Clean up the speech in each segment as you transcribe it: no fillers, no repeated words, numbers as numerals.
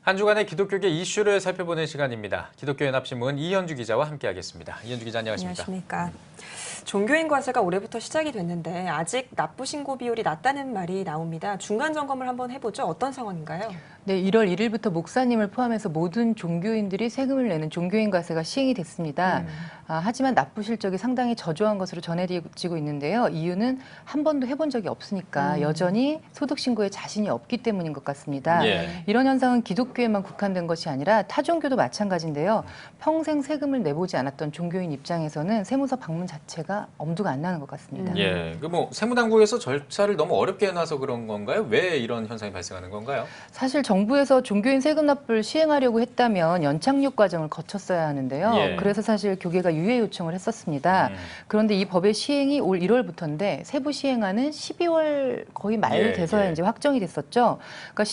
한 주간의 기독교계 이슈를 살펴보는 시간입니다. 기독교연합신문 이현주 기자와 함께하겠습니다. 이현주 기자 안녕하십니까? 안녕하십니까. 종교인 과세가 올해부터 시작이 됐는데 아직 납부 신고 비율이 낮다는 말이 나옵니다. 중간 점검을 한번 해보죠. 어떤 상황인가요? 네, 1월 1일부터 목사님을 포함해서 모든 종교인들이 세금을 내는 종교인 과세가 시행이 됐습니다. 하지만 납부 실적이 상당히 저조한 것으로 전해지고 있는데요. 이유는 한 번도 해본 적이 없으니까 여전히 소득 신고에 자신이 없기 때문인 것 같습니다. 예. 이런 현상은 기독교에만 국한된 것이 아니라 타 종교도 마찬가지인데요. 평생 세금을 내보지 않았던 종교인 입장에서는 세무서 방문 자체가 엄두가 안 나는 것 같습니다. 예. 세무당국에서 절차를 너무 어렵게 해놔서 그런 건가요? 왜 이런 현상이 발생하는 건가요? 사실 정부에서 종교인 세금 납부를 시행하려고 했다면 연착륙 과정을 거쳤어야 하는데요. 예. 그래서 사실 교계가 유예 요청을 했었습니다. 그런데 이 법의 시행이 올 1월부터인데 세부 시행안은 12월 거의 말 돼서야 이제 확정이 됐었죠. 그러니까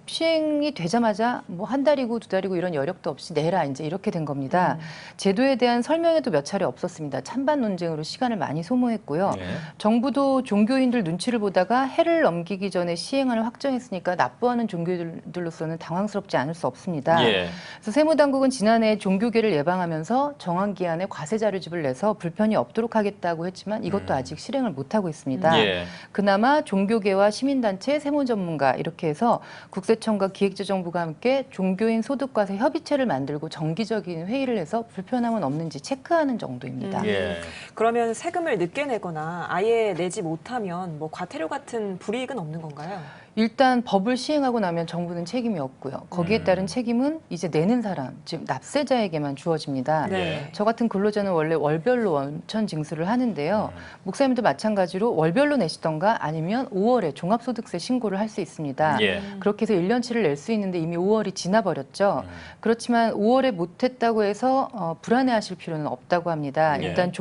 시행이 되자마자 뭐 한 달이고 두 달이고 이런 여력도 없이 내라 이제 이렇게 된 겁니다. 제도에 대한 설명회도 몇 차례 없었습니다. 찬반 논쟁으로 시간을 많이 소모했고요. 예. 정부도 종교인들 눈치를 보다가 해를 넘기기 전에 시행안을 확정했으니까 납부하는 종교인들로서는 당황스럽지 않을 수 없습니다. 예. 그래서 세무당국은 지난해 종교계를 예방하면서 정한 기한에 과세 자료집을 내서 불편이 없도록 하겠다고 했지만 이것도 아직 실행을 못하고 있습니다. 예. 그나마 종교계와 시민단체, 세무전문가 이렇게 해서 국세청과 기획재정부가 함께 종교인 소득과세 협의체를 만들고 정기적인 회의를 해서 불편함은 없는지 체크하는 정도입니다. 예. 그러면 세금을 늦게 내거나 아예 내지 못하면 뭐 과태료 같은 불이익은 없는 건가요? 일단 법을 시행하고 나면 정부는 책임이 없고요. 거기에 따른 책임은 이제 내는 사람, 즉 납세자에게만 주어집니다. 네. 저 같은 근로자는 원래 월별로 원천 징수를 하는데요. 목사님도 마찬가지로 월별로 내시던가 아니면 5월에 종합소득세 신고를 할 수 있습니다. 예. 그렇게 해서 1년치를 낼 수 있는데 이미 5월이 지나버렸죠. 그렇지만 5월에 못했다고 해서 불안해하실 필요는 없다고 합니다. 예. 일단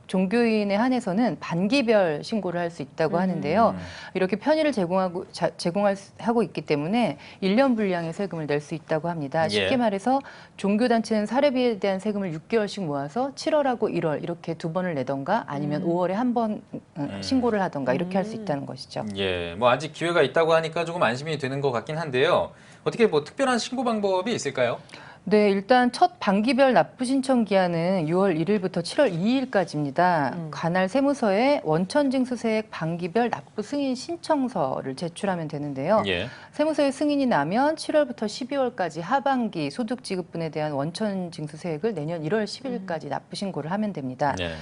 종교인에 한해서는 반기별 신고를 할 수 있다고 하는데요. 이렇게 편의를 제공하고 있기 때문에 1년 분량의 세금을 낼 수 있다고 합니다. 쉽게 예. 말해서 종교단체는 사례비에 대한 세금을 6개월씩 모아서 7월하고 1월 이렇게 두 번을 내던가 아니면 5월에 한 번 신고를 하던가 이렇게 할 수 있다는 것이죠. 예. 아직 기회가 있다고 하니까 조금 안심이 되는 것 같긴 한데요. 어떻게 특별한 신고 방법이 있을까요? 네, 일단 첫 반기별 납부 신청 기한은 6월 1일부터 7월 2일까지입니다. 관할 세무서에 원천징수세액 반기별 납부 승인 신청서를 제출하면 되는데요. 예. 세무서에 승인이 나면 7월부터 12월까지 하반기 소득지급분에 대한 원천징수세액을 내년 1월 10일까지 납부 신고를 하면 됩니다. 예.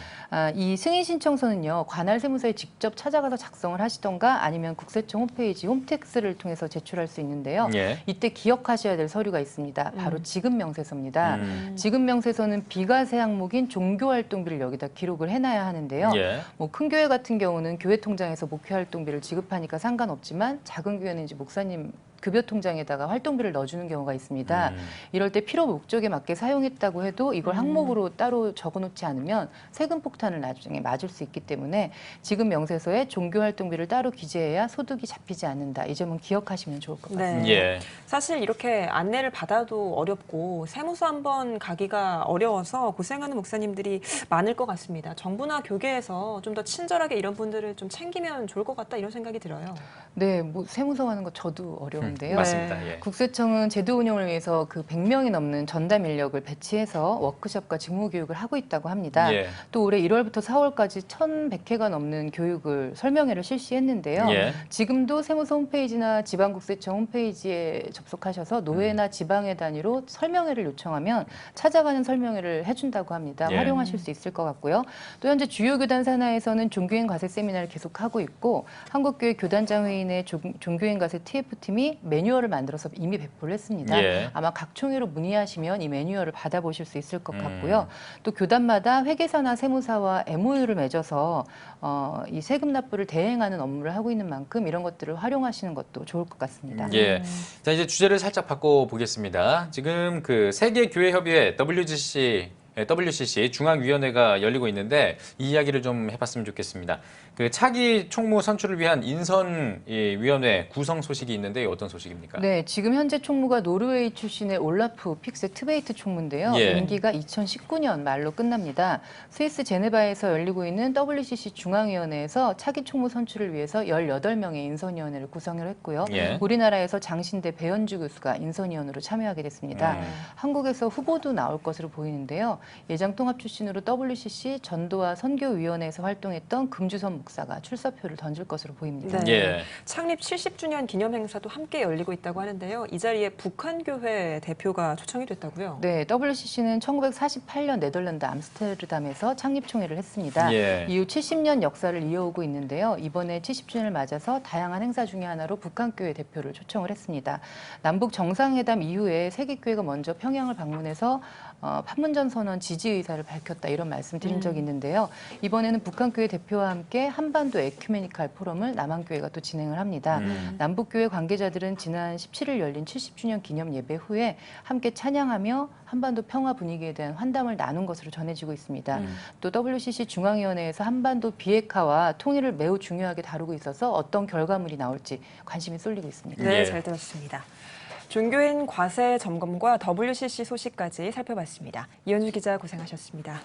이 승인 신청서는요, 관할 세무서에 직접 찾아가서 작성을 하시던가 아니면 국세청 홈페이지 홈택스를 통해서 제출할 수 있는데요. 예. 이때 기억하셔야 될 서류가 있습니다. 바로 지급명세서입니다. 지급명세서는 비과세 항목인 종교활동비를 여기다 기록을 해놔야 하는데요. 예. 큰 교회 같은 경우는 교회 통장에서 목회활동비를 지급하니까 상관없지만 작은 교회는 이제 목사님 급여 통장에다가 활동비를 넣어주는 경우가 있습니다. 이럴 때 필요 목적에 맞게 사용했다고 해도 이걸 항목으로 따로 적어놓지 않으면 세금 폭탄을 나중에 맞을 수 있기 때문에 지금 명세서에 종교활동비를 따로 기재해야 소득이 잡히지 않는다. 이 점은 기억하시면 좋을 것 같습니다. 네. 예. 사실 이렇게 안내를 받아도 어렵고 세무서 한번 가기가 어려워서 고생하는 목사님들이 많을 것 같습니다. 정부나 교계에서 좀 더 친절하게 이런 분들을 좀 챙기면 좋을 것 같다 이런 생각이 들어요. 네, 세무서 가는 거 저도 어려운데요. 맞습니다. 예. 국세청은 제도 운영을 위해서 그 100명이 넘는 전담 인력을 배치해서 워크숍과 직무 교육을 하고 있다고 합니다. 예. 또 올해 1월부터 4월까지 1,100회가 넘는 설명회를 실시했는데요. 예. 지금도 세무서 홈페이지나 지방국세청 홈페이지에 접속하셔서 노회나 지방회 단위로 설명회를 요청하면 찾아가는 설명회를 해준다고 합니다. 예. 활용하실 수 있을 것 같고요. 또 현재 주요 교단 산하에서는 종교인 과세 세미나를 계속하고 있고 한국교회 교단장회인의 종교인 과세 TF팀이 매뉴얼을 만들어서 이미 배포를 했습니다. 예. 아마 각 총회로 문의하시면 이 매뉴얼을 받아보실 수 있을 것 같고요. 또 교단마다 회계사나 세무사와 MOU를 맺어서 이 세금 납부를 대행하는 업무를 하고 있는 만큼 이런 것들을 활용하시는 것도 좋을 것 같습니다. 예. 자, 이제 주제를 살짝 바꿔보겠습니다. 지금 세계교회협의회 WGC WCC 중앙위원회가 열리고 있는데 이 이야기를 좀 해봤으면 좋겠습니다. 그 차기 총무 선출을 위한 인선위원회 구성 소식이 있는데 어떤 소식입니까? 네, 지금 현재 총무가 노르웨이 출신의 올라프 픽세 트베이트 총무인데요. 예. 임기가 2019년 말로 끝납니다. 스위스 제네바에서 열리고 있는 WCC 중앙위원회에서 차기 총무 선출을 위해서 18명의 인선위원회를 구성을 했고요. 예. 우리나라에서 장신대 배현주 교수가 인선위원으로 참여하게 됐습니다. 한국에서 후보도 나올 것으로 보이는데요. 예장통합 출신으로 WCC 전도와 선교위원회에서 활동했던 금주선 목사가 출사표를 던질 것으로 보입니다. 네. 예. 창립 70주년 기념 행사도 함께 열리고 있다고 하는데요. 이 자리에 북한교회 대표가 초청이 됐다고요? 네, WCC는 1948년 네덜란드 암스테르담에서 창립총회를 했습니다. 예. 이후 70년 역사를 이어오고 있는데요. 이번에 70주년을 맞아서 다양한 행사 중에 하나로 북한교회 대표를 초청을 했습니다. 남북 정상회담 이후에 세계교회가 먼저 평양을 방문해서 판문점 선언 지지 의사를 밝혔다 이런 말씀 드린 적이 있는데요. 이번에는 북한교회 대표와 함께 한반도 에큐메니칼 포럼을 남한교회가 또 진행을 합니다. 남북교회 관계자들은 지난 17일 열린 70주년 기념 예배 후에 함께 찬양하며 한반도 평화 분위기에 대한 환담을 나눈 것으로 전해지고 있습니다. 또 WCC 중앙위원회에서 한반도 비핵화와 통일을 매우 중요하게 다루고 있어서 어떤 결과물이 나올지 관심이 쏠리고 있습니다. 네, 예. 잘 들었습니다. 종교인 과세 점검과 WCC 소식까지 살펴봤습니다. 이현주 기자 고생하셨습니다.